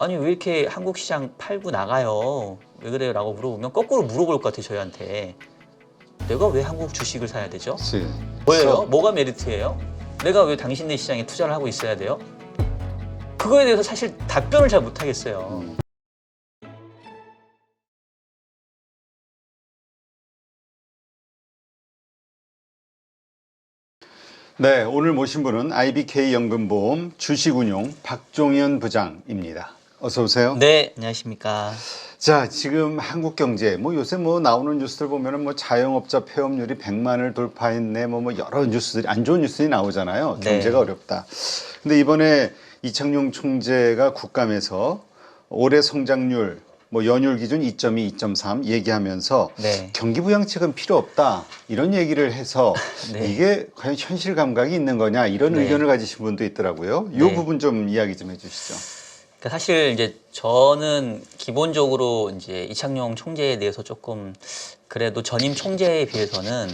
아니 왜 이렇게 한국 시장 팔고 나가요? 왜 그래요? 라고 물어보면 거꾸로 물어볼 것 같아요, 저희한테. 내가 왜 한국 주식을 사야 되죠? 그치. 뭐예요? 뭐가 메리트예요? 내가 왜 당신네 시장에 투자를 하고 있어야 돼요? 그거에 대해서 사실 답변을 잘 못하겠어요. 네, 오늘 모신 분은 IBK연금보험 주식운용 박종현 부장입니다. 어서 오세요. 네, 안녕하십니까. 자, 지금 한국 경제 요새 나오는 뉴스들 보면은 자영업자 폐업률이 100만을 돌파했네. 여러 뉴스들이 안 좋은 뉴스들이 나오잖아요. 네. 경제가 어렵다. 근데 이번에 이창용 총재가 국감에서 올해 성장률 연율 기준 2.2, 2.3 얘기하면서 네. 경기 부양책은 필요 없다 이런 얘기를 해서 네. 이게 과연 현실 감각이 있는 거냐 이런 네. 의견을 가지신 분도 있더라고요. 이 네. 부분 좀 이야기 좀 해주시죠. 그러니까 사실 이제 저는 기본적으로 이제 이창용 총재에 대해서 조금 그래도 전임 총재에 비해서는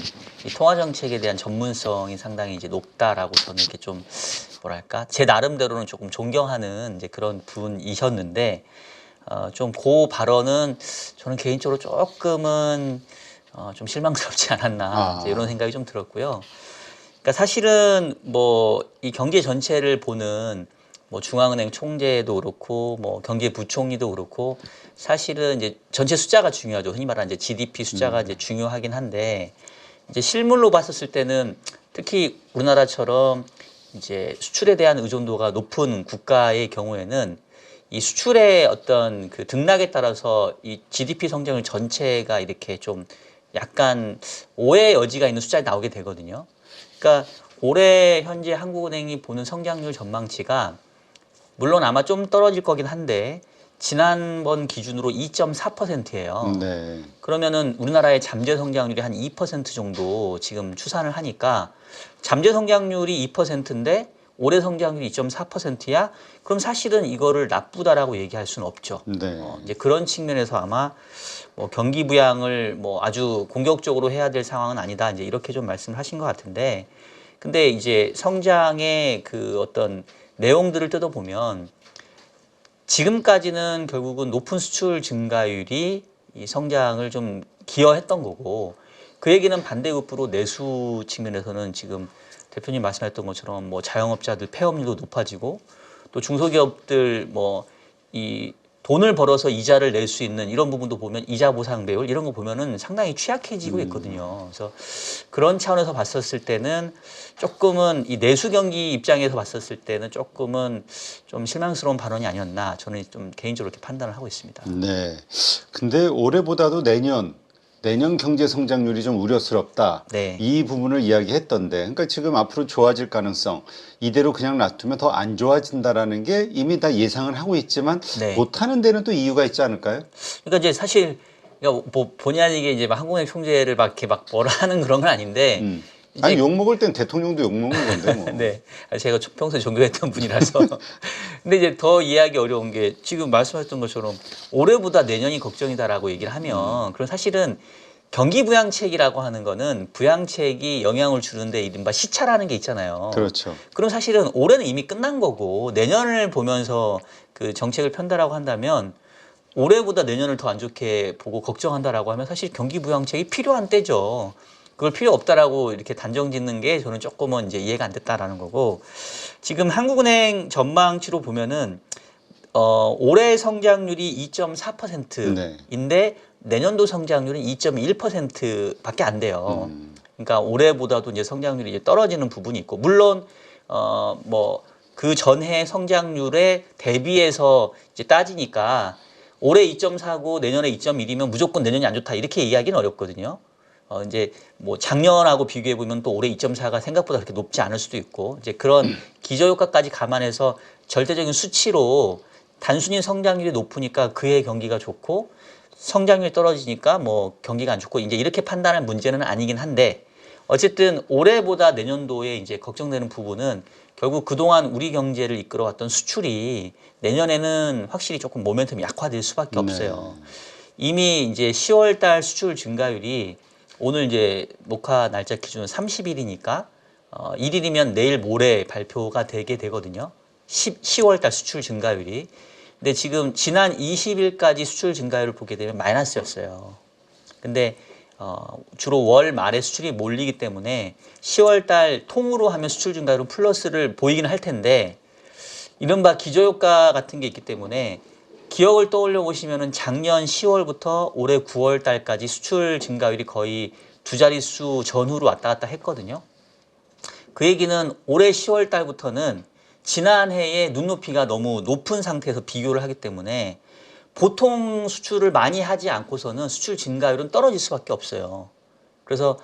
이 통화 정책에 대한 전문성이 상당히 이제 높다라고 저는 이렇게 좀 뭐랄까 제 나름대로는 조금 존경하는 이제 그런 분이셨는데 좀 그 발언은 저는 개인적으로 조금은 좀 실망스럽지 않았나 이제 이런 생각이 좀 들었고요. 그러니까 사실은 이 경제 전체를 보는 중앙은행 총재도 그렇고 경제부총리도 그렇고 사실은 이제 전체 숫자가 중요하죠. 흔히 말하는 이제 GDP 숫자가 이제 중요하긴 한데 이제 실물로 봤었을 때는 특히 우리나라처럼 이제 수출에 대한 의존도가 높은 국가의 경우에는 이 수출의 어떤 그 등락에 따라서 이 GDP 성장률 전체가 이렇게 좀 약간 오해 여지가 있는 숫자에 나오게 되거든요. 그러니까 올해 현재 한국은행이 보는 성장률 전망치가 물론 아마 좀 떨어질 거긴 한데 지난번 기준으로 2.4%예요. 네. 그러면은 우리나라의 잠재 성장률이 한 2% 정도 지금 추산을 하니까 잠재 성장률이 2%인데 올해 성장률이 2.4%야? 그럼 사실은 이거를 나쁘다라고 얘기할 수는 없죠. 네. 이제 그런 측면에서 아마 경기 부양을 아주 공격적으로 해야 될 상황은 아니다. 이제 이렇게 좀 말씀을 하신 것 같은데, 근데 이제 성장의 그 어떤 내용들을 뜯어보면 지금까지는 결국은 높은 수출 증가율이 이 성장을 좀 기여했던 거고, 그 얘기는 반대급부로 내수 측면에서는 지금 대표님 말씀하셨던 것처럼 자영업자들 폐업률도 높아지고 또 중소기업들 이 돈을 벌어서 이자를 낼 수 있는 이런 부분도 보면 이자 보상 배율 이런 거 보면은 상당히 취약해지고 있거든요. 그래서 그런 차원에서 봤었을 때는 조금은 이 내수 경기 입장에서 봤었을 때는 조금은 좀 실망스러운 발언이 아니었나 저는 좀 개인적으로 이렇게 판단을 하고 있습니다. 네. 근데 올해보다도 내년 경제 성장률이 좀 우려스럽다. 네. 이 부분을 이야기했던데, 그러니까 지금 앞으로 좋아질 가능성, 이대로 그냥 놔두면 더 안 좋아진다라는 게 이미 다 예상을 하고 있지만 네. 못하는 데는 또 이유가 있지 않을까요? 그러니까 이제 사실 그러니까 본의 아니게 이제 한국은행 총재를 막 이렇게 막 뭐라 하는 그런 건 아닌데. 아니 욕 먹을 땐 대통령도 욕 먹는 건데 뭐. 네, 제가 평소에 존경했던 분이라서. 근데 이제 더 이해하기 어려운 게 지금 말씀하셨던 것처럼 올해보다 내년이 걱정이다라고 얘기를 하면 그럼 사실은 경기 부양책이라고 하는 거는 부양책이 영향을 주는데 이른바 시차라는 게 있잖아요. 그렇죠. 그럼 사실은 올해는 이미 끝난 거고 내년을 보면서 그 정책을 편다라고 한다면 올해보다 내년을 더 안 좋게 보고 걱정한다라고 하면 사실 경기 부양책이 필요한 때죠. 그걸 필요 없다라고 이렇게 단정 짓는 게 저는 조금은 이제 이해가 안 됐다라는 거고, 지금 한국은행 전망치로 보면은 올해 성장률이 2.4%인데 내년도 성장률은 2.1%밖에 안 돼요. 그러니까 올해보다도 이제 성장률이 이제 떨어지는 부분이 있고, 물론 그 전해 성장률에 대비해서 이제 따지니까 올해 2.4고 내년에 2.1이면 무조건 내년이 안 좋다 이렇게 이야기는 어렵거든요. 이제 작년하고 비교해 보면 또 올해 2.4가 생각보다 그렇게 높지 않을 수도 있고 이제 그런 기저효과까지 감안해서 절대적인 수치로 단순히 성장률이 높으니까 그해 경기가 좋고 성장률이 떨어지니까 경기가 안 좋고 이제 이렇게 판단할 문제는 아니긴 한데 어쨌든 올해보다 내년도에 이제 걱정되는 부분은 결국 그동안 우리 경제를 이끌어왔던 수출이 내년에는 확실히 조금 모멘텀이 약화될 수밖에 없어요. 이미 이제 10월 달 수출 증가율이 오늘 이제 녹화 날짜 기준은 30일이니까 1일이면 내일 모레 발표가 되게 되거든요. 10월 달 수출 증가율이. 근데 지금 지난 20일까지 수출 증가율을 보게 되면 마이너스였어요. 근데 주로 월 말에 수출이 몰리기 때문에 10월 달 통으로 하면 수출 증가율은 플러스를 보이긴 할 텐데 이른바 기저효과 같은 게 있기 때문에 기억을 떠올려 보시면은 작년 10월부터 올해 9월 달까지 수출 증가율이 거의 두 자릿수 전후로 왔다 갔다 했거든요. 그 얘기는 올해 10월 달부터는 지난해에 눈높이가 너무 높은 상태에서 비교를 하기 때문에 보통 수출을 많이 하지 않고서는 수출 증가율은 떨어질 수밖에 없어요. 그래서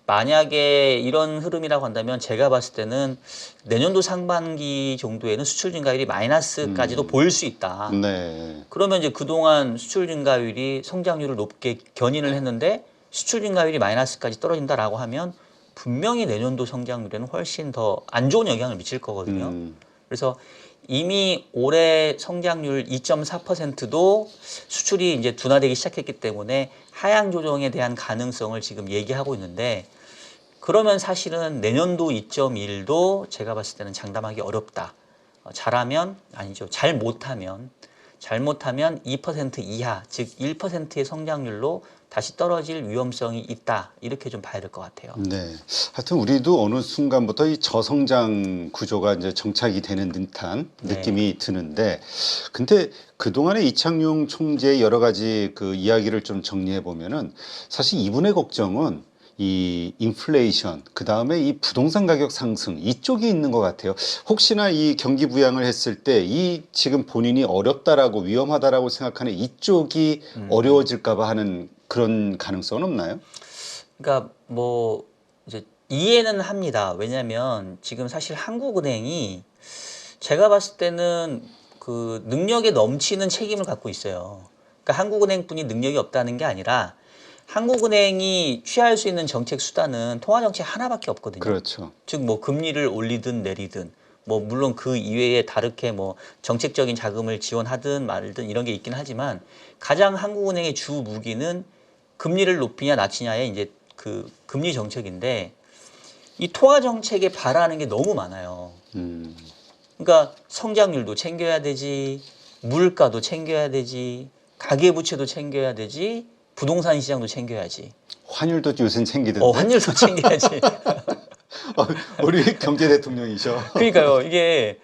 만약에 이런 흐름이라고 한다면 제가 봤을 때는 내년도 상반기 정도에는 수출 증가율이 마이너스까지도 보일 수 있다. 네. 그러면 이제 그동안 수출 증가율이 성장률을 높게 견인을 했는데 수출 증가율이 마이너스까지 떨어진다라고 하면 분명히 내년도 성장률에는 훨씬 더 안 좋은 영향을 미칠 거거든요. 그래서 이미 올해 성장률 2.4%도 수출이 이제 둔화되기 시작했기 때문에 하향 조정에 대한 가능성을 지금 얘기하고 있는데 그러면 사실은 내년도 2.1도 제가 봤을 때는 장담하기 어렵다. 잘하면 아니죠. 잘 못하면 2% 이하, 즉 1%의 성장률로 다시 떨어질 위험성이 있다. 이렇게 좀 봐야 될 것 같아요. 네. 하여튼 우리도 어느 순간부터 이 저성장 구조가 이제 정착이 되는 듯한 네. 느낌이 드는데, 근데 그동안의 이창용 총재의 여러 가지 그 이야기를 좀 정리해 보면은 사실 이분의 걱정은 이 인플레이션, 그 다음에 이 부동산 가격 상승 이쪽이 있는 것 같아요. 혹시나 이 경기 부양을 했을 때 이 지금 본인이 어렵다라고 위험하다라고 생각하는 이쪽이 어려워질까봐 하는 그런 가능성은 없나요? 그러니까 뭐 이제 이해는 합니다. 왜냐하면 지금 사실 한국은행이 제가 봤을 때는 그 능력에 넘치는 책임을 갖고 있어요. 그러니까 한국은행뿐이 능력이 없다는 게 아니라 한국은행이 취할 수 있는 정책 수단은 통화 정책 하나밖에 없거든요. 그렇죠. 즉 뭐 금리를 올리든 내리든 뭐 물론 그 이외에 다르게 뭐 정책적인 자금을 지원하든 말든 이런 게 있긴 하지만 가장 한국은행의 주 무기는 금리를 높이냐 낮추냐의 이제 그 금리 정책인데 이 통화 정책에 바라는 게 너무 많아요. 그러니까 성장률도 챙겨야 되지, 물가도 챙겨야 되지, 가계부채도 챙겨야 되지, 부동산 시장도 챙겨야지. 환율도 요새 챙기던데. 환율도 챙겨야지. 우리 경제 대통령이셔. 그러니까요. 이게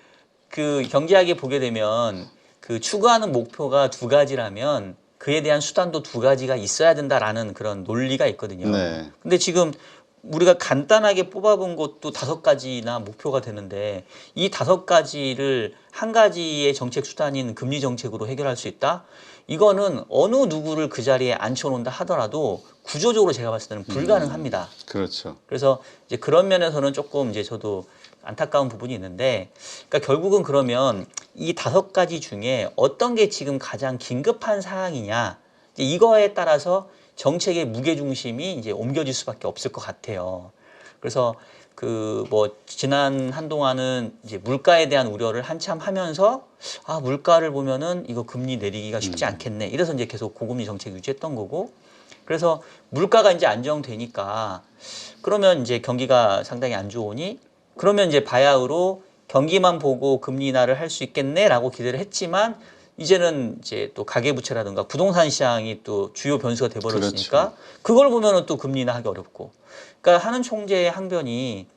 그 경제학에 보게 되면 그 추구하는 목표가 두 가지라면 그에 대한 수단도 두 가지가 있어야 된다라는 그런 논리가 있거든요. 네. 근데 지금 우리가 간단하게 뽑아본 것도 5가지나 목표가 되는데 이 5가지를 한 가지의 정책 수단인 금리 정책으로 해결할 수 있다? 이거는 어느 누구를 그 자리에 앉혀놓는다 하더라도 구조적으로 제가 봤을 때는 불가능합니다. 그렇죠. 그래서 이제 그런 면에서는 조금 이제 저도 안타까운 부분이 있는데, 그러니까 결국은 그러면 이 5가지 중에 어떤 게 지금 가장 긴급한 사항이냐, 이제 이거에 따라서 정책의 무게 중심이 이제 옮겨질 수밖에 없을 것 같아요. 그래서 그 뭐 지난 한동안은 이제 물가에 대한 우려를 한참 하면서 물가를 보면은 이거 금리 내리기가 쉽지 않겠네. 이래서 이제 계속 고금리 정책 유지했던 거고. 그래서 물가가 이제 안정되니까 그러면 이제 경기가 상당히 안 좋으니 그러면 이제 바야흐로 경기만 보고 금리 인하를 할 수 있겠네라고 기대를 했지만 이제는 이제 또 가계부채라든가 부동산 시장이 또 주요 변수가 돼버렸으니까 그렇죠. 그걸 보면은 또 금리 인하하기 어렵고. 그러니까 하는 총재의 항변이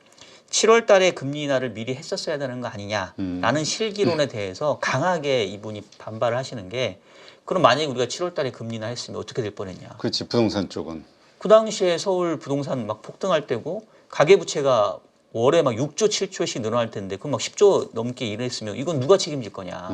7월 달에 금리 인하를 미리 했었어야 되는 거 아니냐라는 실기론에 대해서 강하게 이분이 반발을 하시는 게 그럼 만약에 우리가 7월 달에 금리 인하 했으면 어떻게 될 뻔했냐. 그렇지. 부동산 쪽은. 그 당시에 서울 부동산 막 폭등할 때고 가계부채가 월에 막 6조 7조씩 늘어날 텐데 그럼 막 10조 넘게 일했으면 이건 누가 책임질 거냐.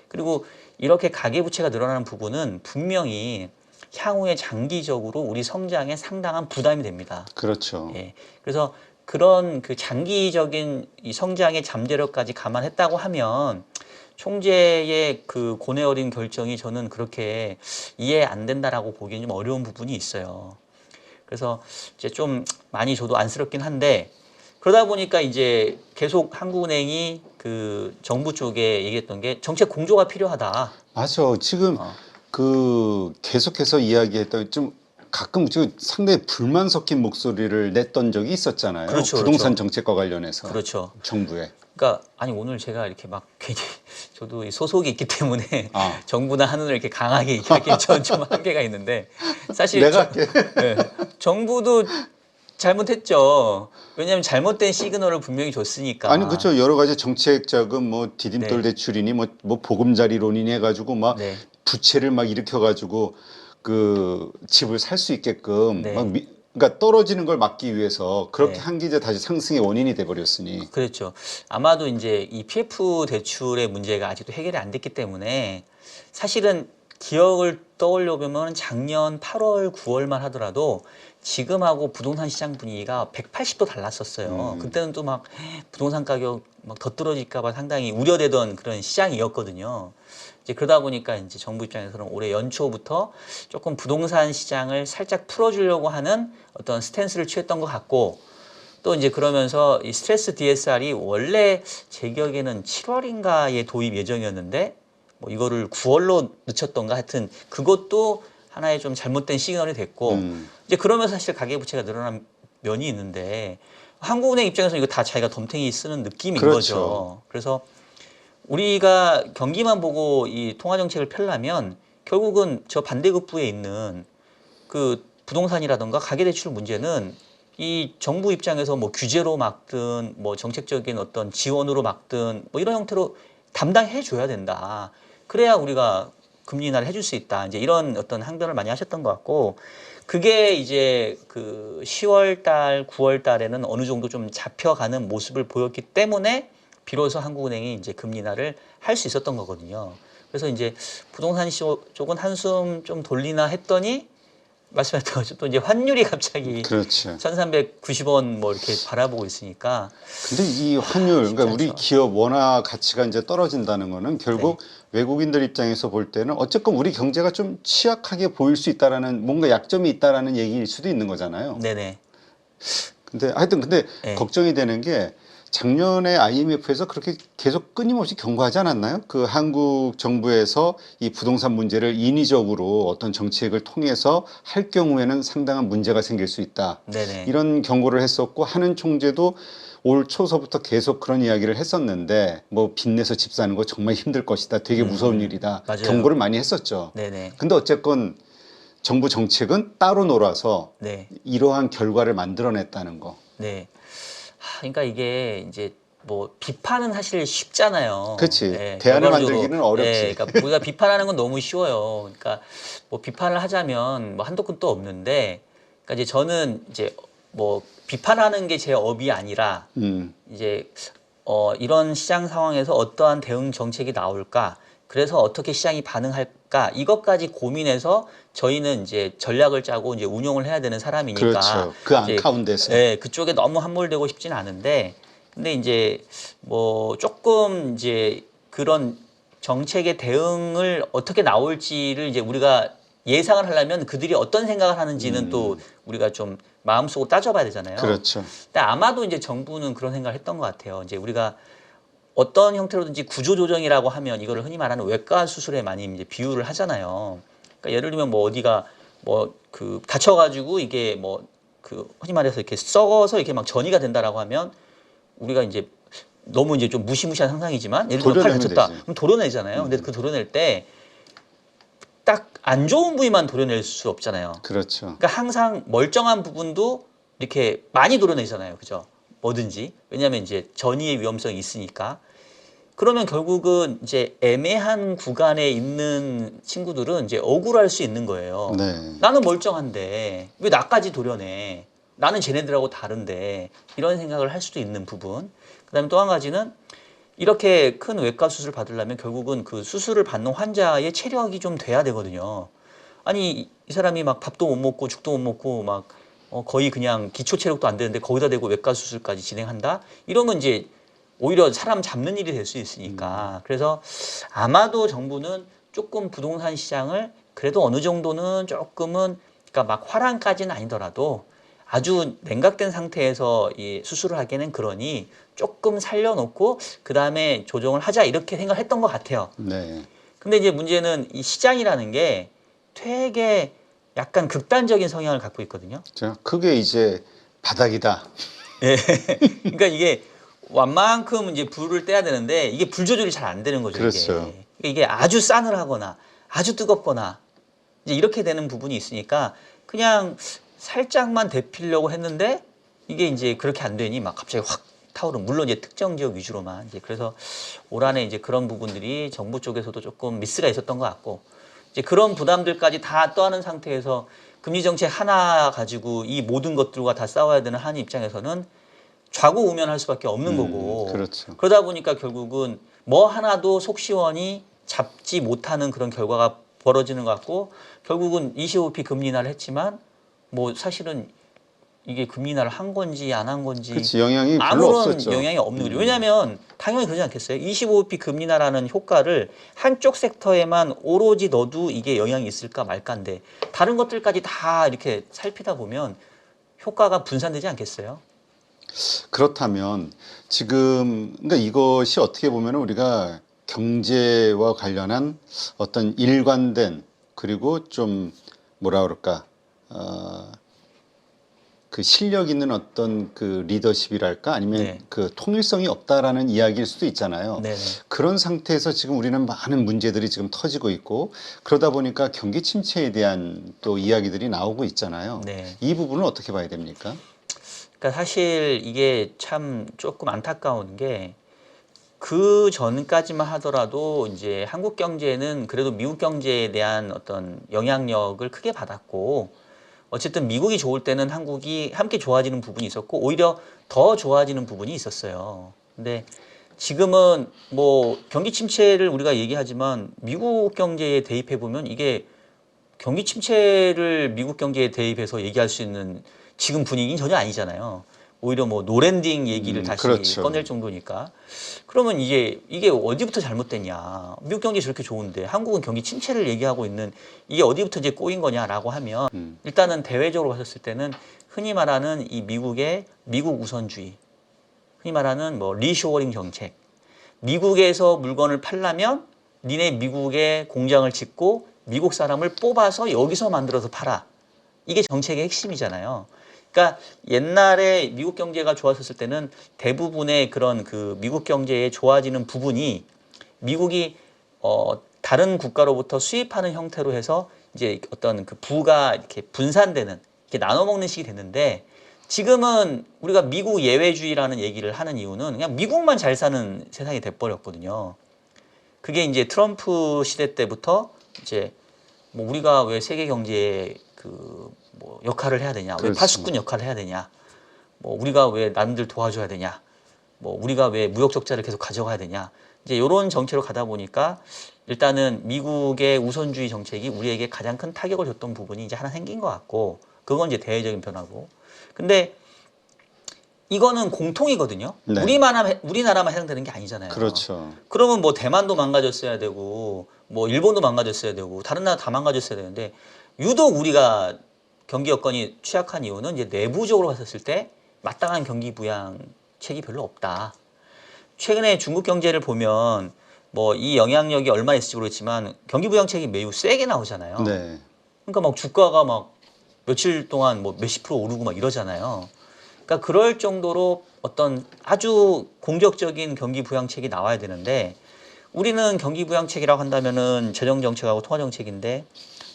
그리고 이렇게 가계부채가 늘어나는 부분은 분명히 향후에 장기적으로 우리 성장에 상당한 부담이 됩니다. 그렇죠. 예. 그래서 그런 그 장기적인 이 성장의 잠재력까지 감안했다고 하면 총재의 그 고뇌 어린 결정이 저는 그렇게 이해 안 된다라고 보기엔 좀 어려운 부분이 있어요. 그래서 이제 좀 많이 저도 안쓰럽긴 한데 그러다 보니까 이제 계속 한국은행이 그 정부 쪽에 얘기했던 게 정책 공조가 필요하다. 맞아. 지금 그 계속해서 이야기했던 좀 가끔 좀 상당히 불만 섞인 목소리를 냈던 적이 있었잖아요. 그렇죠, 부동산 그렇죠. 정책과 관련해서. 그렇죠. 정부에. 그러니까 아니 오늘 제가 이렇게 막 괜히 저도 이 소속이 있기 때문에 아. 정부나 하늘을 이렇게 강하게 얘기하기엔 좀 한계가 있는데 사실 내가 할게. 네, 정부도 잘못했죠. 왜냐하면 잘못된 시그널을 분명히 줬으니까. 아니 그렇죠. 여러 가지 정책 자금 뭐 디딤돌 네. 대출이니 뭐 보금자리론이니 해가지고 막 네. 부채를 막 일으켜가지고 그 집을 살 수 있게끔 네. 막 그러니까 떨어지는 걸 막기 위해서 그렇게 네. 한 게 이제 다시 상승의 원인이 돼 버렸으니. 그렇죠. 아마도 이제 이 PF 대출의 문제가 아직도 해결이 안 됐기 때문에 사실은 기억을 떠올려 보면 작년 8월, 9월만 하더라도 지금하고 부동산 시장 분위기가 180도 달랐었어요. 그때는 또 막 부동산 가격 막 더 떨어질까 봐 상당히 우려되던 그런 시장이었거든요. 이제 그러다 보니까 이제 정부 입장에서는 올해 연초부터 조금 부동산 시장을 살짝 풀어주려고 하는 어떤 스탠스를 취했던 것 같고, 또 이제 그러면서 이 스트레스 DSR이 원래 제 기억에는 7월인가에 도입 예정이었는데 뭐 이거를 9월로 늦췄던가 하여튼 그것도 하나의 좀 잘못된 시그널이 됐고, 이제 그러면서 사실 가계부채가 늘어난 면이 있는데 한국은행 입장에서 이거 다 자기가 덤탱이 쓰는 느낌인 그렇죠. 거죠. 그래서 우리가 경기만 보고 이 통화정책을 펴려면 결국은 저 반대급부에 있는 그 부동산이라든가 가계대출 문제는 이 정부 입장에서 뭐 규제로 막든 뭐 정책적인 어떤 지원으로 막든 뭐 이런 형태로 담당해 줘야 된다. 그래야 우리가 금리 인하를 해줄 수 있다. 이제 이런 어떤 항변을 많이 하셨던 것 같고, 그게 이제 그 10월 달, 9월 달에는 어느 정도 좀 잡혀가는 모습을 보였기 때문에 비로소 한국은행이 이제 금리 인하를 할 수 있었던 거거든요. 그래서 이제 부동산 쪽은 한숨 좀 돌리나 했더니 말씀하셨던 것처럼 또 이제 환율이 갑자기 그렇죠. 1390원 뭐 이렇게 바라보고 있으니까. 근데 이 환율, 그러니까 쉽지 우리 않죠. 기업 원화 가치가 이제 떨어진다는 거는 결국 외국인들 입장에서 볼 때는 어쨌건 우리 경제가 좀 취약하게 보일 수 있다라는 뭔가 약점이 있다라는 얘기일 수도 있는 거잖아요. 네네. 근데 하여튼 근데 네. 걱정이 되는 게 작년에 IMF에서 그렇게 계속 끊임없이 경고하지 않았나요? 그 한국 정부에서 이 부동산 문제를 인위적으로 어떤 정책을 통해서 할 경우에는 상당한 문제가 생길 수 있다. 네네. 이런 경고를 했었고 하는 총재도 올 초서부터 계속 그런 이야기를 했었는데 뭐 빚내서 집 사는 거 정말 힘들 것이다. 되게 무서운 일이다. 맞아요. 경고를 많이 했었죠. 네네. 근데 어쨌건 정부 정책은 따로 놀아서 네. 이러한 결과를 만들어냈다는 거. 네. 그러니까 이게 이제 뭐 비판은 사실 쉽잖아요. 그치. 예, 대안을 결과적으로. 만들기는 어렵지. 예, 그러니까 우리가 비판하는 건 너무 쉬워요. 그러니까 뭐 비판을 하자면 뭐 한도 끝도 없는데, 그러니까 이제 저는 이제 뭐 비판하는 게 제 업이 아니라 이제 이런 시장 상황에서 어떠한 대응 정책이 나올까, 그래서 어떻게 시장이 반응할까, 이것까지 고민해서 저희는 이제 전략을 짜고 이제 운용을 해야 되는 사람이니까. 그렇죠. 그 이제 가운데서. 예, 그쪽에 너무 함몰되고 싶진 않은데, 근데 이제 뭐 조금 이제 그런 정책의 대응을 어떻게 나올지를 이제 우리가 예상을 하려면 그들이 어떤 생각을 하는지는 또 우리가 좀 마음속으로 따져봐야 되잖아요. 그렇죠. 근데 아마도 이제 정부는 그런 생각을 했던 것 같아요. 이제 우리가 어떤 형태로든지 구조조정이라고 하면 이거를 흔히 말하는 외과 수술에 많이 이제 비유를 하잖아요. 그러니까 예를 들면 뭐 어디가 뭐 그 다쳐가지고 이게 뭐 그 흔히 말해서 이렇게 썩어서 이렇게 막 전이가 된다라고 하면 우리가 이제 너무 이제 좀 무시무시한 상상이지만 예를 들면 팔 도려내면 다쳤다. 되지. 그럼 도려내잖아요. 근데 그 도려낼 때 딱 안 좋은 부위만 도려낼 수 없잖아요. 그렇죠. 그러니까 항상 멀쩡한 부분도 이렇게 많이 도려내잖아요. 그죠? 뭐든지. 왜냐하면 이제 전이의 위험성이 있으니까. 그러면 결국은 이제 애매한 구간에 있는 친구들은 이제 억울할 수 있는 거예요. 네. 나는 멀쩡한데 왜 나까지 도려내? 나는 쟤네들하고 다른데, 이런 생각을 할 수도 있는 부분. 그다음에 또 한 가지는 이렇게 큰 외과 수술을 받으려면 결국은 그 수술을 받는 환자의 체력이 좀 돼야 되거든요. 아니 이 사람이 막 밥도 못 먹고 죽도 못 먹고 막 거의 그냥 기초 체력도 안 되는데 거기다 대고 외과 수술까지 진행한다? 이러면 이제 오히려 사람 잡는 일이 될 수 있으니까. 그래서 아마도 정부는 조금 부동산 시장을 그래도 어느 정도는 조금은, 그러니까 막 화랑까지는 아니더라도 아주 냉각된 상태에서 이 수술을 하기에는 그러니 조금 살려놓고 그 다음에 조정을 하자, 이렇게 생각을 했던 것 같아요. 네. 근데 이제 문제는 이 시장이라는 게 되게 약간 극단적인 성향을 갖고 있거든요. 자, 그게 이제 바닥이다. 예. 그러니까 이게 완만큼 이제 불을 떼야 되는데 이게 불 조절이 잘 안 되는 거죠. 그렇죠. 이게 아주 싸늘하거나 아주 뜨겁거나 이제 이렇게 되는 부분이 있으니까 그냥 살짝만 데피려고 했는데 이게 이제 그렇게 안 되니 막 갑자기 확 타오르는, 물론 이제 특정 지역 위주로만 이제, 그래서 올 한해 이제 그런 부분들이 정부 쪽에서도 조금 미스가 있었던 것 같고, 이제 그런 부담들까지 다 떠안은 상태에서 금리 정책 하나 가지고 이 모든 것들과 다 싸워야 되는 한 입장에서는 좌고우면할 수밖에 없는 거고, 그렇죠. 그러다 보니까 결국은 뭐 하나도 속 시원히 잡지 못하는 그런 결과가 벌어지는 것 같고, 결국은 25p 금리 인하를 했지만 뭐 사실은 이게 금리 인하를 한 건지 안 한 건지 그렇지, 영향이 별로 아무런 없었죠. 영향이 없는 거죠. 왜냐하면 당연히 그러지 않겠어요? 25p 금리 인하라는 효과를 한쪽 섹터에만 오로지 넣어도 이게 영향이 있을까 말까인데, 다른 것들까지 다 이렇게 살피다 보면 효과가 분산되지 않겠어요? 그렇다면 지금 그러니까 이것이 어떻게 보면 우리가 경제와 관련한 어떤 일관된, 그리고 좀 뭐라 그럴까, 그 실력 있는 어떤 그 리더십이랄까, 아니면 네. 그 통일성이 없다라는 이야기일 수도 있잖아요. 네네. 그런 상태에서 지금 우리는 많은 문제들이 지금 터지고 있고, 그러다 보니까 경기 침체에 대한 또 이야기들이 나오고 있잖아요. 네. 이 부분은 어떻게 봐야 됩니까? 그러니까 사실 이게 참 조금 안타까운 게, 그 전까지만 하더라도 이제 한국 경제는 그래도 미국 경제에 대한 어떤 영향력을 크게 받았고, 어쨌든 미국이 좋을 때는 한국이 함께 좋아지는 부분이 있었고 오히려 더 좋아지는 부분이 있었어요. 근데 지금은 뭐 경기 침체를 우리가 얘기하지만 미국 경제에 대입해 보면 이게 경기 침체를 미국 경제에 대입해서 얘기할 수 있는 지금 분위기는 전혀 아니잖아요. 오히려 뭐 노랜딩 얘기를 다시 그렇죠. 꺼낼 정도니까. 그러면 이게 어디부터 잘못됐냐? 미국 경제 저렇게 좋은데 한국은 경기 침체를 얘기하고 있는, 이게 어디부터 이제 꼬인 거냐라고 하면, 일단은 대외적으로 봤었을 때는 흔히 말하는 이 미국의 미국 우선주의, 흔히 말하는 뭐 리쇼어링 정책, 미국에서 물건을 팔려면 니네 미국에 공장을 짓고 미국 사람을 뽑아서 여기서 만들어서 팔아. 이게 정책의 핵심이잖아요. 그러니까 옛날에 미국 경제가 좋았었을 때는 대부분의 그런 그 미국 경제에 좋아지는 부분이 미국이 다른 국가로부터 수입하는 형태로 해서 이제 어떤 그 부가 이렇게 분산되는, 이렇게 나눠 먹는 식이 됐는데, 지금은 우리가 미국 예외주의라는 얘기를 하는 이유는 그냥 미국만 잘 사는 세상이 돼버렸거든요. 그게 이제 트럼프 시대 때부터 이제 뭐 우리가 왜 세계 경제에 그 뭐 역할을 해야 되냐, 왜 그렇죠. 파수꾼 역할을 해야 되냐, 뭐 우리가 왜 남들 도와줘야 되냐, 뭐 우리가 왜 무역 적자를 계속 가져가야 되냐, 이제 이런 정책으로 가다 보니까 일단은 미국의 우선주의 정책이 우리에게 가장 큰 타격을 줬던 부분이 이제 하나 생긴 것 같고, 그건 이제 대외적인 변화고. 근데 이거는 공통이거든요. 네. 우리나라만 해당되는 게 아니잖아요. 그렇죠. 그러면 뭐 대만도 망가졌어야 되고, 뭐 일본도 망가졌어야 되고, 다른 나라 다 망가졌어야 되는데, 유독 우리가 경기 여건이 취약한 이유는 이제 내부적으로 봤었을 때 마땅한 경기 부양책이 별로 없다. 최근에 중국 경제를 보면 뭐 이 영향력이 얼마나 있을지 모르겠지만 경기 부양책이 매우 세게 나오잖아요. 네. 그러니까 막 주가가 막 며칠 동안 뭐 몇십 프로 오르고 막 이러잖아요. 그러니까 그럴 정도로 어떤 아주 공격적인 경기 부양책이 나와야 되는데, 우리는 경기 부양책이라고 한다면은 재정 정책하고 통화 정책인데,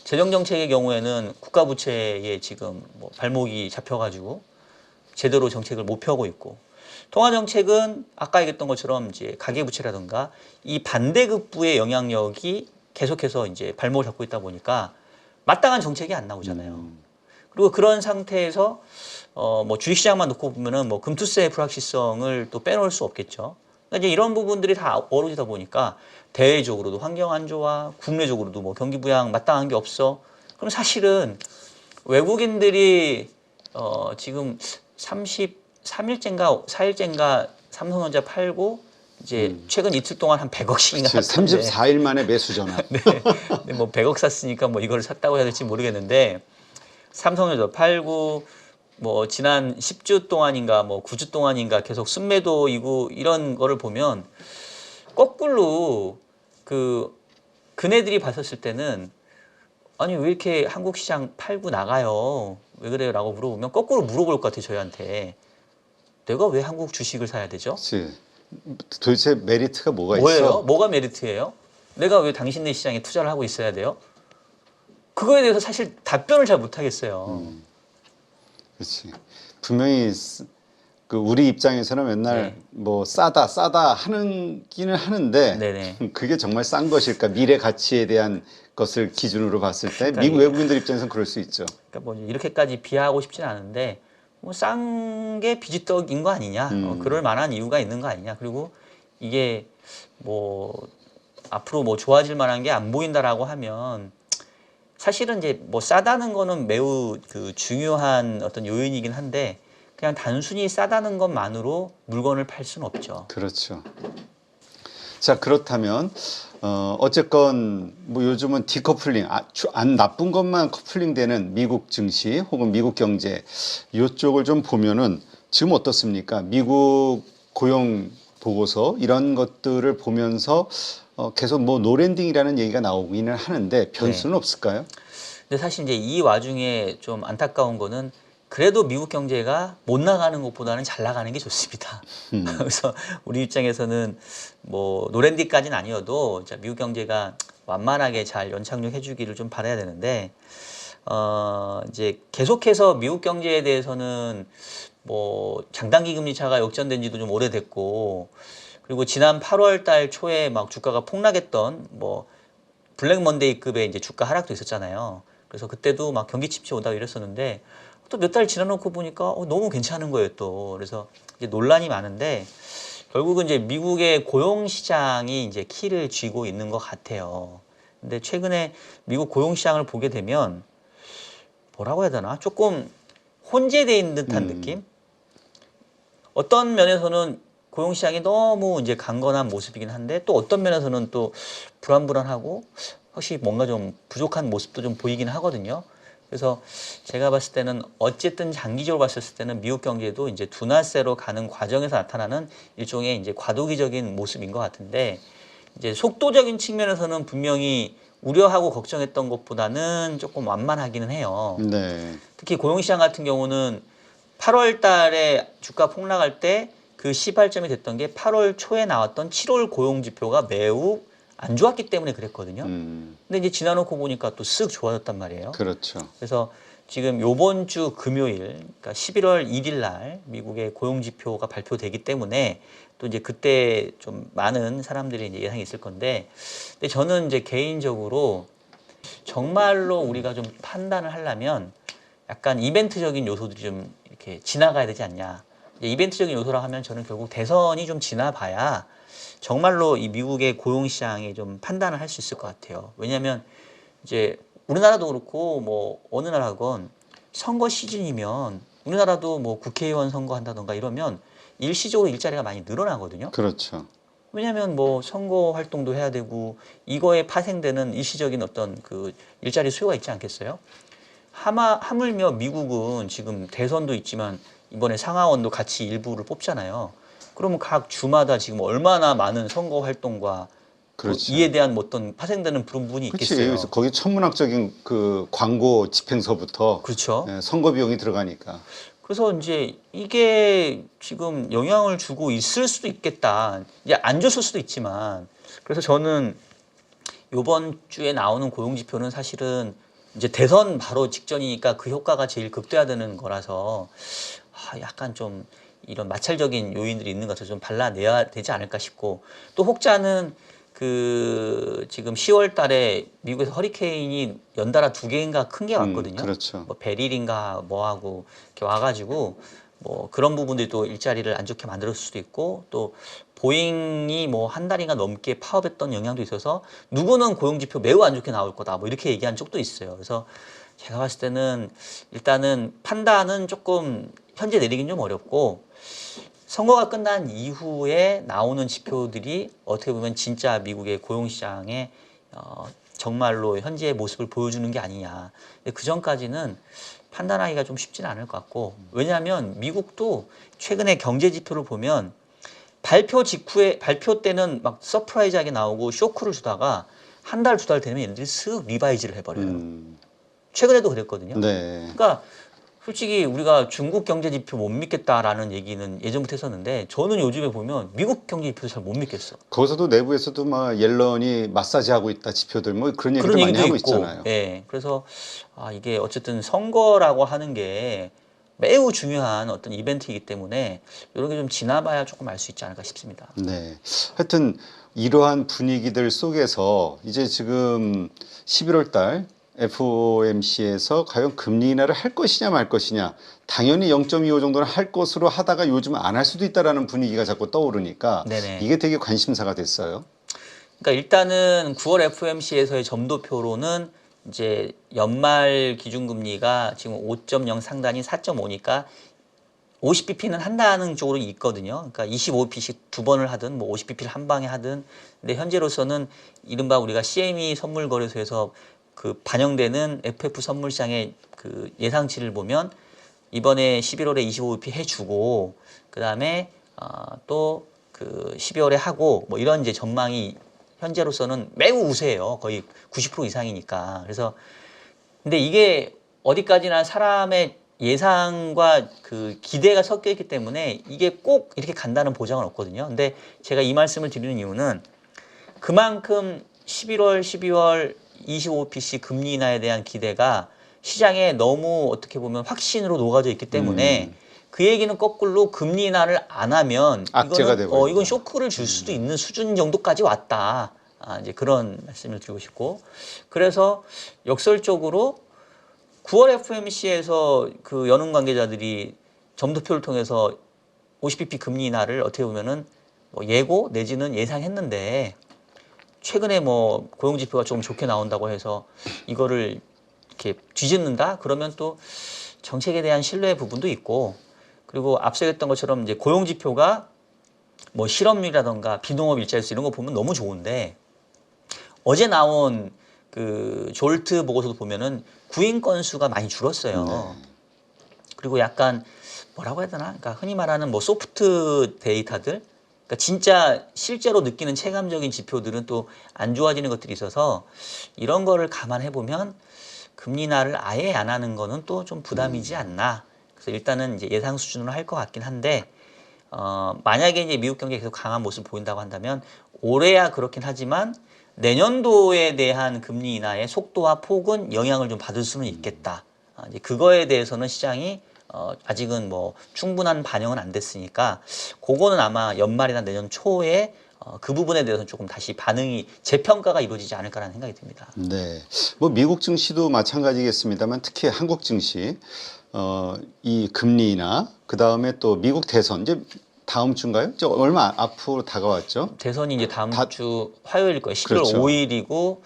재정 정책의 경우에는 국가 부채에 지금 뭐 발목이 잡혀가지고 제대로 정책을 못 펴고 있고, 통화 정책은 아까 얘기했던 것처럼 이제 가계 부채라든가 이 반대급부의 영향력이 계속해서 이제 발목을 잡고 있다 보니까 마땅한 정책이 안 나오잖아요. 그리고 그런 상태에서 뭐 주식시장만 놓고 보면은 뭐 금투세의 불확실성을 또 빼놓을 수 없겠죠. 그러니까 이제 이런 부분들이 다 어우러지다 보니까 대외적으로도 환경 안 좋아, 국내적으로도 뭐 경기 부양 마땅한 게 없어. 그럼 사실은 외국인들이 지금 33일째인가 4일째인가 삼성전자 팔고 이제 최근 이틀 동안 한 100억씩이나 샀는데, 34일 만에 매수 전화. 네. 근데 뭐 100억 샀으니까 뭐 이걸 샀다고 해야 될지 모르겠는데, 삼성전자 팔고 뭐 지난 10주 동안인가 뭐 9주 동안인가 계속 순매도이고, 이런 거를 보면 거꾸로 그네들이 봤었을 때는 아니 왜 이렇게 한국 시장 팔고 나가요? 왜 그래요? 라고 물어보면 거꾸로 물어볼 것 같아요, 저희한테. 내가 왜 한국 주식을 사야 되죠? 그치. 도대체 메리트가 뭐가 뭐예요? 있어? 뭐가 메리트예요? 내가 왜 당신네 시장에 투자를 하고 있어야 돼요? 그거에 대해서 사실 답변을 잘 못하겠어요. 그렇지. 분명히 그 우리 입장에서는 맨날 네. 뭐 싸다 하기는 하는데 네네. 그게 정말 싼 것일까? 미래 가치에 대한 것을 기준으로 봤을 때 그러니까 미국 이게- 외국인들 입장에서는 그럴 수 있죠. 그러니까 뭐 이렇게까지 비하하고 싶지는 않은데 뭐 싼 게 비지떡인 거 아니냐? 그럴 만한 이유가 있는 거 아니냐? 그리고 이게 뭐 앞으로 뭐 좋아질 만한 게 안 보인다라고 하면 사실은 이제 뭐 싸다는 거는 매우 그 중요한 어떤 요인이긴 한데 그냥 단순히 싸다는 것만으로 물건을 팔 수는 없죠. 그렇죠. 자, 그렇다면 어쨌건 뭐 요즘은 디커플링, 안 나쁜 것만 커플링되는 미국 증시 혹은 미국 경제 이쪽을 좀 보면은 지금 어떻습니까? 미국 고용 보고서 이런 것들을 보면서 계속 뭐 노랜딩이라는 얘기가 나오기는 하는데 변수는 없을까요? 근데 사실 이제 이 와중에 좀 안타까운 거는 그래도 미국 경제가 못 나가는 것보다는 잘 나가는 게 좋습니다. 그래서 우리 입장에서는 뭐 노랜디까지는 아니어도 자, 미국 경제가 완만하게 잘 연착륙해 주기를 좀 바라야 되는데 이제 계속해서 미국 경제에 대해서는 뭐 장단기 금리 차가 역전된 지도 좀 오래됐고 그리고 지난 8월 달 초에 막 주가가 폭락했던 뭐 블랙 먼데이급의 이제 주가 하락도 있었잖아요. 그래서 그때도 막 경기 침체 오다가 이랬었는데 또 몇 달 지나놓고 보니까 너무 괜찮은 거예요 또. 그래서 이제 논란이 많은데 결국은 이제 미국의 고용 시장이 이제 키를 쥐고 있는 것 같아요. 근데 최근에 미국 고용 시장을 보게 되면 뭐라고 해야 되나 조금 혼재돼 있는 듯한 느낌? 어떤 면에서는 고용 시장이 너무 이제 강건한 모습이긴 한데 또 어떤 면에서는 또 불안불안하고 확실히 뭔가 좀 부족한 모습도 좀 보이긴 하거든요. 그래서 제가 봤을 때는 어쨌든 장기적으로 봤을 때는 미국 경제도 이제 둔화세로 가는 과정에서 나타나는 일종의 이제 과도기적인 모습인 것 같은데 이제 속도적인 측면에서는 분명히 우려하고 걱정했던 것보다는 조금 완만하기는 해요. 네. 특히 고용시장 같은 경우는 8월 달에 주가 폭락할 때 그 시발점이 됐던 게 8월 초에 나왔던 7월 고용 지표가 매우 안 좋았기 때문에 그랬거든요. 근데 이제 지나놓고 보니까 또 쓱 좋아졌단 말이에요. 그렇죠. 그래서 지금 요번 주 금요일, 그러니까 11월 1일 날 미국의 고용 지표가 발표되기 때문에 또 이제 그때 좀 많은 사람들이 이제 예상이 있을 건데, 근데 저는 이제 개인적으로 정말로 우리가 좀 판단을 하려면 약간 이벤트적인 요소들이 좀 이렇게 지나가야 되지 않냐. 이제 이벤트적인 요소라 하면 저는 결국 대선이 좀 지나봐야 정말로 이 미국의 고용 시장에 좀 판단을 할 수 있을 것 같아요. 왜냐하면 이제 우리나라도 그렇고 뭐 어느 나라건 선거 시즌이면 우리나라도 뭐 국회의원 선거한다던가 이러면 일시적으로 일자리가 많이 늘어나거든요. 그렇죠. 왜냐하면 뭐 선거 활동도 해야 되고 이거에 파생되는 일시적인 어떤 그 일자리 수요가 있지 않겠어요? 하물며 미국은 지금 대선도 있지만 이번에 상하원도 같이 일부를 뽑잖아요. 그러면 각 주마다 지금 얼마나 많은 선거 활동과 그렇죠. 이에 대한 뭐 어떤 파생되는 부분이 그렇지. 있겠어요. 그래서 거기 천문학적인 그 광고 집행서부터 그렇죠. 선거 비용이 들어가니까. 그래서 이제 이게 지금 영향을 주고 있을 수도 있겠다. 이제 안 줬을 수도 있지만 그래서 저는 이번 주에 나오는 고용 지표는 사실은 이제 대선 바로 직전이니까 그 효과가 제일 극대화되는 거라서 약간 좀 이런 마찰적인 요인들이 있는 것 같아서 좀 발라내야 되지 않을까 싶고 또 혹자는 그 지금 10월 달에 미국에서 허리케인이 연달아 2개인가 큰 게 왔거든요. 그렇죠. 뭐 베릴인가 뭐하고 이렇게 와가지고 뭐 그런 부분들이 또 일자리를 안 좋게 만들었을 수도 있고 또 보잉이 뭐 한 달인가 넘게 파업했던 영향도 있어서 누구는 고용지표 매우 안 좋게 나올 거다 뭐 이렇게 얘기한 쪽도 있어요. 그래서 제가 봤을 때는 일단은 판단은 조금 현재 내리긴 좀 어렵고 선거가 끝난 이후에 나오는 지표들이 어떻게 보면 진짜 미국의 고용시장의 정말로 현재의 모습을 보여주는 게 아니냐. 근데 그 전까지는 판단하기가 좀 쉽지는 않을 것 같고 왜냐하면 미국도 최근에 경제 지표를 보면 발표 때는 막 서프라이즈하게 나오고 쇼크를 주다가 한 달, 2달 되면 얘네들이 슥 리바이즈를 해버려요. 최근에도 그랬거든요. 네. 그러니까 솔직히 우리가 중국 경제 지표 못 믿겠다라는 얘기는 예전부터 했었는데 저는 요즘에 보면 미국 경제 지표도 잘 못 믿겠어. 거기서도 내부에서도 막 옐런이 마사지하고 있다 지표들 뭐 그런 얘기들 그런 많이 얘기도 하고 있고, 있잖아요. 예. 그래서 이게 어쨌든 선거라고 하는 게 매우 중요한 어떤 이벤트이기 때문에 이런 게 좀 지나봐야 조금 알 수 있지 않을까 싶습니다. 네. 하여튼 이러한 분위기들 속에서 이제 지금 11월 달 FOMC에서 과연 금리 인하를 할 것이냐 말 것이냐. 당연히 0.25 정도는 할 것으로 하다가 요즘 안 할 수도 있다라는 분위기가 자꾸 떠오르니까 네네. 이게 되게 관심사가 됐어요. 그러니까 일단은 9월 FOMC에서의 점도표로는 이제 연말 기준금리가 지금 5.0 상단이 4.5니까 50bp는 한다는 쪽으로 있거든요. 그러니까 25bp씩 두 번을 하든 뭐 50bp를 한 방에 하든. 근데 현재로서는 이른바 우리가 CME 선물 거래소에서 그 반영되는 FF 선물 시장의 그 예상치를 보면 이번에 11월에 25bp 해주고 그다음에 또 그 12월에 하고 뭐 이런 이제 전망이 현재로서는 매우 우세해요. 거의 90% 이상이니까. 그래서 근데 이게 어디까지나 사람의 예상과 그 기대가 섞여 있기 때문에 이게 꼭 이렇게 간다는 보장은 없거든요. 근데 제가 이 말씀을 드리는 이유는 그만큼 11월, 12월 25bc 금리 인하에 대한 기대가 시장에 너무 어떻게 보면 확신으로 녹아져 있기 때문에 그 얘기는 거꾸로 금리 인하를 안 하면 악재가 이거는 돼버린다. 이건 쇼크를 줄 수도 있는 수준 정도까지 왔다. 이제 그런 말씀을 드리고 싶고 그래서 역설적으로 9월 FOMC에서 그 연은 관계자들이 점도표를 통해서 50bp 금리 인하를 어떻게 보면은 뭐 예고 내지는 예상했는데 최근에 뭐 고용 지표가 좀 좋게 나온다고 해서 이거를 이렇게 뒤집는다? 그러면 또 정책에 대한 신뢰 부분도 있고 그리고 앞서 했던 것처럼 이제 고용 지표가 뭐 실업률이라던가 비농업 일자리 수 이런 거 보면 너무 좋은데 어제 나온 그 졸트 보고서도 보면은 구인 건수가 많이 줄었어요. 네. 그리고 약간 뭐라고 해야 되나? 그러니까 흔히 말하는 뭐 소프트 데이터들, 그러니까 진짜 실제로 느끼는 체감적인 지표들은 또 안 좋아지는 것들이 있어서 이런 거를 감안해 보면 금리 인하를 아예 안 하는 거는 또 좀 부담이지 않나. 그래서 일단은 이제 예상 수준으로 할 것 같긴 한데 만약에 이제 미국 경기가 계속 강한 모습을 보인다고 한다면 올해야 그렇긴 하지만 내년도에 대한 금리 인하의 속도와 폭은 영향을 좀 받을 수는 있겠다. 이제 그거에 대해서는 시장이 아직은 뭐 충분한 반영은 안 됐으니까 그거는 아마 연말이나 내년 초에 그 부분에 대해서는 조금 다시 반응이 재평가가 이루어지지 않을까라는 생각이 듭니다. 네. 뭐 미국 증시도 마찬가지겠습니다만 특히 한국 증시 이 금리나 그다음에 또 미국 대선 이제 다음 주인가요? 저 얼마 앞으로 다가왔죠? 대선이 이제 다음 주 화요일 거예요. 11월 그렇죠. 5일이고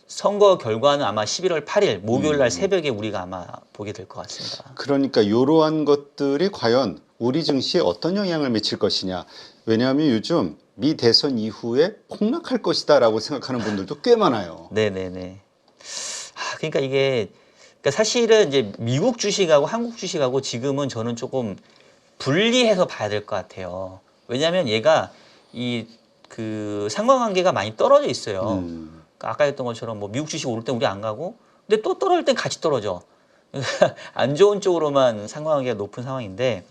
선거 결과는 아마 11월 8일 목요일 날 새벽에 우리가 아마 보게 될 것 같습니다. 그러니까 이러한 것들이 과연 우리 증시에 어떤 영향을 미칠 것이냐. 왜냐하면 요즘 미 대선 이후에 폭락할 것이다라고 생각하는 분들도 꽤 많아요. 네네네. 그러니까 이게 그러니까 사실은 이제 미국 주식하고 한국 주식하고 지금은 저는 조금 분리해서 봐야 될 것 같아요. 왜냐하면 얘가 이 그 상관관계가 많이 떨어져 있어요. 그러니까 아까 했던 것처럼 뭐 미국 주식 오를 때 우리 안 가고, 근데 또 떨어질 땐 같이 떨어져. 안 좋은 쪽으로만 상관관계가 높은 상황인데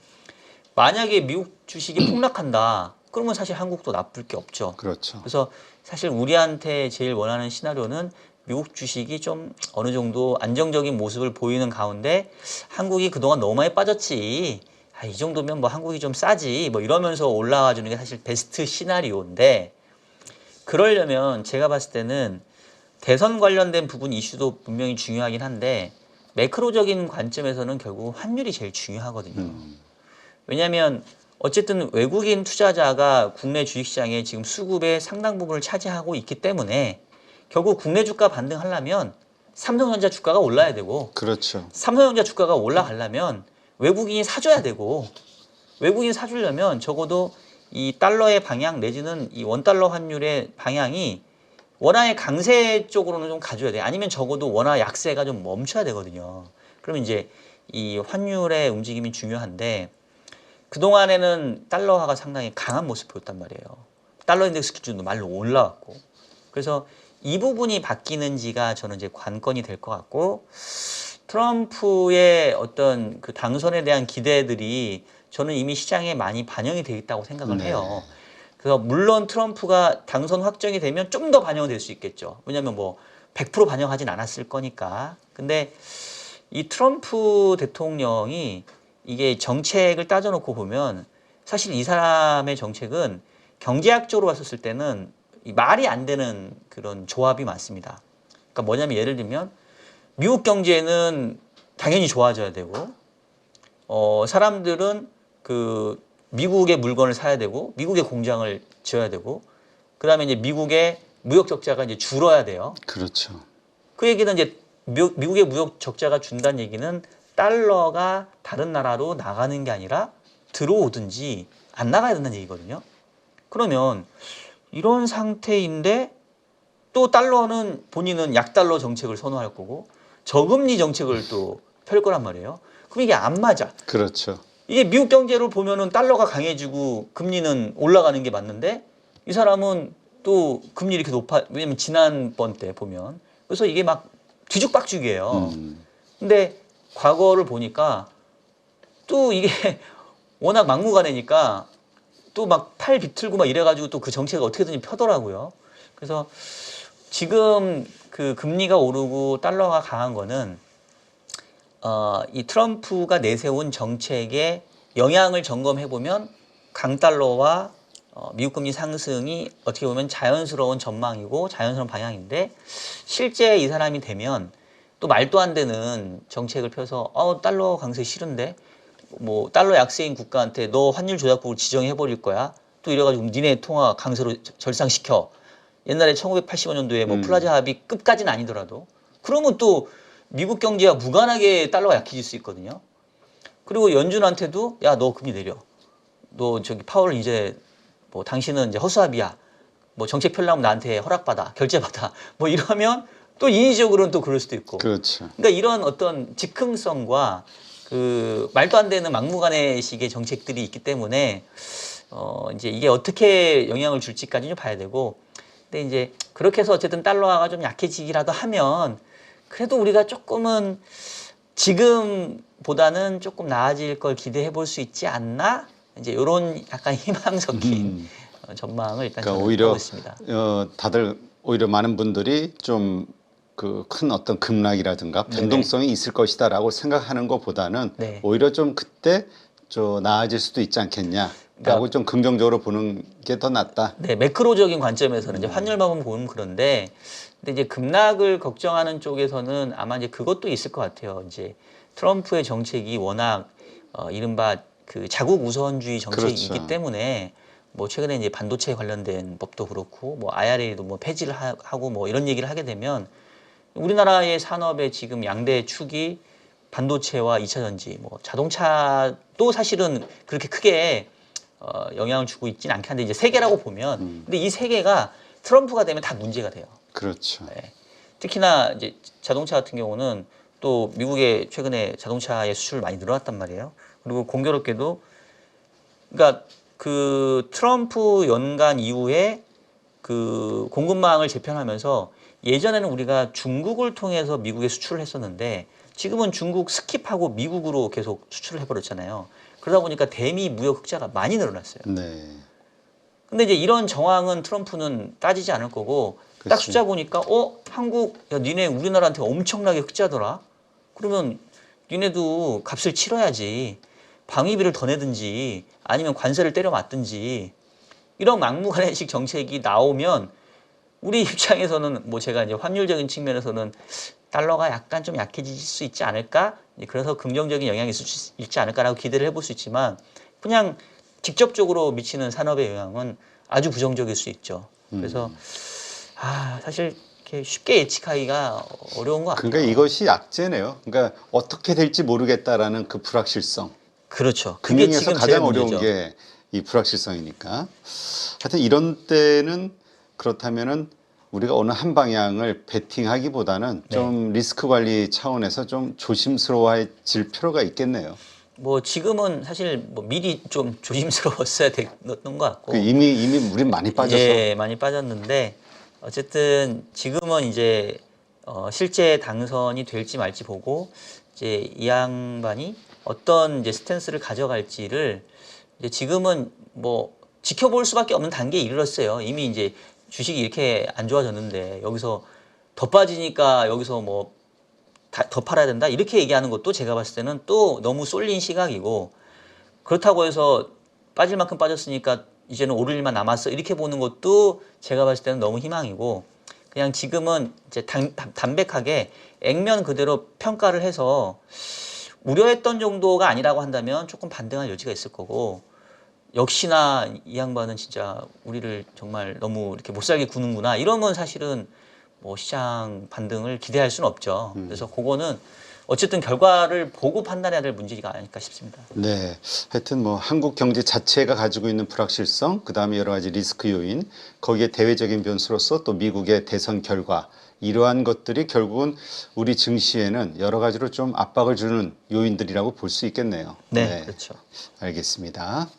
만약에 미국 주식이 폭락한다. 그러면 사실 한국도 나쁠 게 없죠. 그렇죠. 그래서 사실 우리한테 제일 원하는 시나리오는 미국 주식이 좀 어느 정도 안정적인 모습을 보이는 가운데 한국이 그동안 너무 많이 빠졌지. 이 정도면 뭐 한국이 좀 싸지. 뭐 이러면서 올라와 주는 게 사실 베스트 시나리오인데 그러려면 제가 봤을 때는 대선 관련된 부분 이슈도 분명히 중요하긴 한데 매크로적인 관점에서는 결국 환율이 제일 중요하거든요. 왜냐하면 어쨌든 외국인 투자자가 국내 주식시장에 지금 수급의 상당 부분을 차지하고 있기 때문에 결국 국내 주가 반등하려면 삼성전자 주가가 올라야 되고 그렇죠. 삼성전자 주가가 올라가려면 외국인이 사줘야 되고 외국인이 사주려면 적어도 이 달러의 방향 내지는 이 원달러 환율의 방향이 원화의 강세 쪽으로는 좀 가져야 돼. 아니면 적어도 원화 약세가 좀 멈춰야 되거든요. 그러면 이제 이 환율의 움직임이 중요한데 그동안에는 달러화가 상당히 강한 모습 보였단 말이에요. 달러 인덱스 기준도 말로 올라왔고. 그래서 이 부분이 바뀌는지가 저는 이제 관건이 될 것 같고 트럼프의 어떤 그 당선에 대한 기대들이 저는 이미 시장에 많이 반영이 되어 있다고 생각을 네. 해요. 그래서 물론 트럼프가 당선 확정이 되면 좀 더 반영될 수 있겠죠. 왜냐하면 뭐 100% 반영하진 않았을 거니까. 근데 이 트럼프 대통령이 이게 정책을 따져놓고 보면 사실 이 사람의 정책은 경제학적으로 봤었을 때는 이 말이 안 되는 그런 조합이 많습니다. 그러니까 뭐냐면 예를 들면 미국 경제는 당연히 좋아져야 되고 사람들은 그 미국의 물건을 사야 되고 미국의 공장을 지어야 되고 그다음에 이제 미국의 무역 적자가 이제 줄어야 돼요. 그렇죠. 그 얘기는 이제 미국의 무역 적자가 준다는 얘기는 달러가 다른 나라로 나가는 게 아니라 들어오든지 안 나가야 된다는 얘기거든요. 그러면 이런 상태인데 또 달러는 본인은 약달러 정책을 선호할 거고 저금리 정책을 또 펼 거란 말이에요. 그럼 이게 안 맞아. 그렇죠. 이게 미국 경제를 보면은 달러가 강해지고 금리는 올라가는 게 맞는데 이 사람은 또 금리 이렇게 높아. 왜냐면 지난번 때 보면 그래서 이게 막 뒤죽박죽이에요. 근데 과거를 보니까 또 이게 워낙 막무가내니까 또 막 팔 비틀고 막 이래가지고 또 그 정책을 어떻게든지 펴더라고요. 그래서 지금 그 금리가 오르고 달러가 강한 거는 이 트럼프가 내세운 정책의 영향을 점검해 보면 강달러와 미국 금리 상승이 어떻게 보면 자연스러운 전망이고 자연스러운 방향인데 실제 이 사람이 되면 또 말도 안 되는 정책을 펴서 달러 강세 싫은데 뭐 달러 약세인 국가한테 너 환율 조작국을 지정해 버릴 거야. 또 이래가지고 니네 통화 강세로 절상시켜. 옛날에 1985년도에 뭐 플라자 합의 끝까지는 아니더라도 그러면 또 미국 경제와 무관하게 달러가 약해질 수 있거든요. 그리고 연준한테도 야 너 금리 내려. 너 저기 파월 이제 뭐 당신은 이제 허수아비야. 뭐 정책 펴려면 나한테 허락받아. 결제받아. 뭐 이러면 또 인위적으로는 또 그럴 수도 있고. 그렇죠. 그러니까 이런 어떤 즉흥성과 그 말도 안 되는 막무가내식의 정책들이 있기 때문에 이제 이게 어떻게 영향을 줄지까지 좀 봐야 되고. 근데 이제 그렇게 해서 어쨌든 달러가 좀 약해지기라도 하면 그래도 우리가 조금은 지금보다는 조금 나아질 걸 기대해 볼 수 있지 않나? 이제 이런 약간 희망 섞인 전망을 일단 그러니까 저는 오히려 하고 있습니다. 다들 오히려 많은 분들이 좀 그 큰 어떤 급락이라든가 변동성이 있을 것이다라고 생각하는 것보다는 네. 오히려 좀 그때 좀 나아질 수도 있지 않겠냐라고 그러니까 좀 긍정적으로 보는 게 더 낫다. 네, 매크로적인 관점에서는 이제 환율만 보면 그런데, 근데 이제 급락을 걱정하는 쪽에서는 아마 이제 그것도 있을 것 같아요. 이제 트럼프의 정책이 워낙 이른바 그 자국 우선주의 정책이기 그렇죠. 때문에 뭐 최근에 이제 반도체 관련된 법도 그렇고 뭐 IRA도 뭐 폐지를 하고 뭐 이런 얘기를 하게 되면 우리나라의 산업의 지금 양대 축이 반도체와 2차 전지, 뭐 자동차도 사실은 그렇게 크게 영향을 주고 있지는 않긴 한데 이제 세 개라고 보면 근데 이 세 개가 트럼프가 되면 다 문제가 돼요. 그렇죠. 네. 특히나 이제 자동차 같은 경우는 또 미국에 최근에 자동차의 수출 많이 늘어났단 말이에요. 그리고 공교롭게도 그러니까 그 트럼프 연간 이후에 그 공급망을 재편하면서 예전에는 우리가 중국을 통해서 미국에 수출을 했었는데 지금은 중국 스킵하고 미국으로 계속 수출을 해버렸잖아요. 그러다 보니까 대미 무역 흑자가 많이 늘어났어요. 네. 근데 이제 이런 정황은 트럼프는 따지지 않을 거고 딱 그치. 숫자 보니까 한국 야 니네 우리나라한테 엄청나게 흑자더라. 그러면 니네도 값을 치러야지. 방위비를 더 내든지 아니면 관세를 때려 맞든지 이런 막무가내식 정책이 나오면 우리 입장에서는 뭐 제가 이제 환율적인 측면에서는 달러가 약간 좀 약해질 수 있지 않을까? 그래서 긍정적인 영향이 있을 수 있지 않을까라고 기대를 해볼 수 있지만 그냥 직접적으로 미치는 산업의 영향은 아주 부정적일 수 있죠. 그래서 사실 이렇게 쉽게 예측하기가 어려운 것 같아요. 그러니까 이것이 약재네요. 그러니까 어떻게 될지 모르겠다라는 그 불확실성. 그렇죠. 그게 금융에서 지금 가장 제일 어려운 문제죠. 게 이 불확실성이니까. 하여튼 이런 때는 그렇다면은 우리가 어느 한 방향을 베팅하기보다는 좀 리스크 관리 차원에서 좀 조심스러워질 필요가 있겠네요. 뭐 지금은 사실 뭐 미리 좀 조심스러웠어야 됐던 것 같고. 이미 우린 많이 빠져서. 예, 많이 빠졌는데 어쨌든 지금은 이제 실제 당선이 될지 말지 보고 이제 이 양반이 어떤 이제 스탠스를 가져갈지를 이제 지금은 뭐 지켜볼 수밖에 없는 단계에 이르렀어요. 이미 이제 주식이 이렇게 안 좋아졌는데 여기서 더 빠지니까 여기서 뭐 더 팔아야 된다 이렇게 얘기하는 것도 제가 봤을 때는 또 너무 쏠린 시각이고, 그렇다고 해서 빠질 만큼 빠졌으니까 이제는 오를 일만 남았어 이렇게 보는 것도 제가 봤을 때는 너무 희망이고, 그냥 지금은 이제 담백하게 액면 그대로 평가를 해서 우려했던 정도가 아니라고 한다면 조금 반등할 여지가 있을 거고, 역시나 이 양반은 진짜 우리를 정말 너무 이렇게 못살게 구는구나 이러면 사실은 뭐 시장 반등을 기대할 수는 없죠. 그래서 그거는 어쨌든 결과를 보고 판단해야 될 문제가 아닐까 싶습니다. 네, 하여튼 뭐 한국 경제 자체가 가지고 있는 불확실성, 그 다음에 여러 가지 리스크 요인, 거기에 대외적인 변수로서 또 미국의 대선 결과, 이러한 것들이 결국은 우리 증시에는 여러 가지로 좀 압박을 주는 요인들이라고 볼 수 있겠네요. 네, 그렇죠. 알겠습니다.